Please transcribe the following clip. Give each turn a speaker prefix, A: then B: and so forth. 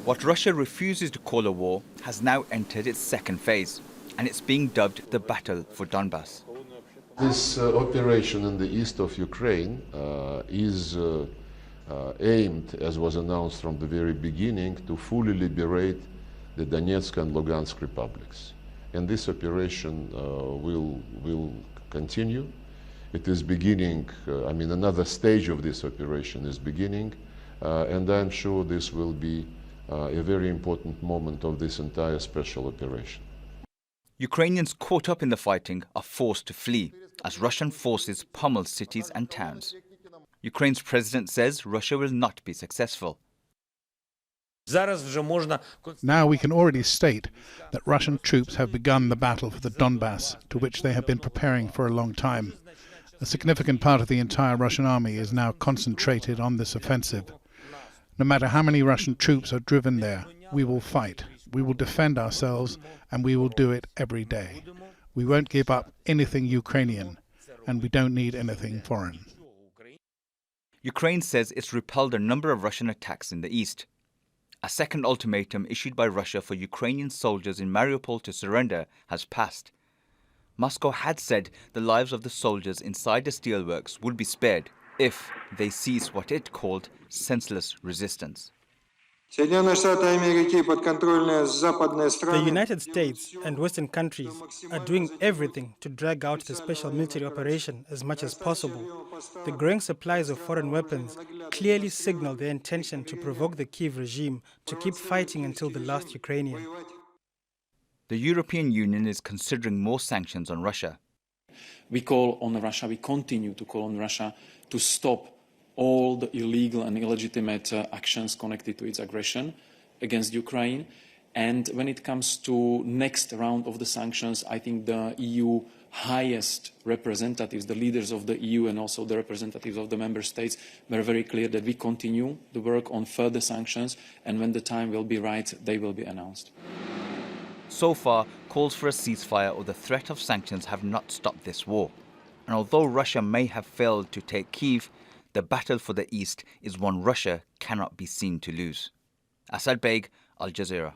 A: What Russia refuses to call a war has now entered its second phase, and it's being dubbed the battle for Donbas.
B: This operation in the east of Ukraine is aimed, as was announced from the very beginning, to fully liberate the Donetsk and Lugansk republics. And this operation will continue. It is beginning, another stage of this operation is beginning, and I'm sure this will be a very important moment of this entire special operation.
A: Ukrainians caught up in the fighting are forced to flee as Russian forces pummel cities and towns. Ukraine's president says Russia will not be successful.
C: Now we can already state that Russian troops have begun the battle for the Donbas, to which they have been preparing for a long time. A significant part of the entire Russian army is now concentrated on this offensive. No matter how many Russian troops are driven there, we will fight. We will defend ourselves, and we will do it every day. We won't give up anything Ukrainian, and we don't need anything foreign.
A: Ukraine says it's repelled a number of Russian attacks in the east. A second ultimatum issued by Russia for Ukrainian soldiers in Mariupol to surrender has passed. Moscow had said the lives of the soldiers inside the steelworks would be spared if they cease what it called senseless resistance.
D: The United States and Western countries are doing everything to drag out the special military operation as much as possible. The growing supplies of foreign weapons clearly signal their intention to provoke the Kyiv regime to keep fighting until the last Ukrainian.
A: The European Union is considering more sanctions on Russia.
E: We continue to call on Russia to stop all the illegal and illegitimate actions connected to its aggression against Ukraine. And when it comes to next round of the sanctions, I think the EU highest representatives, the leaders of the EU and also the representatives of the member states were very clear that we continue the work on further sanctions, and when the time will be right, they will be announced.
A: So far, calls for a ceasefire or the threat of sanctions have not stopped this war. And although Russia may have failed to take Kyiv, the battle for the East is one Russia cannot be seen to lose. Baig, Al Jazeera.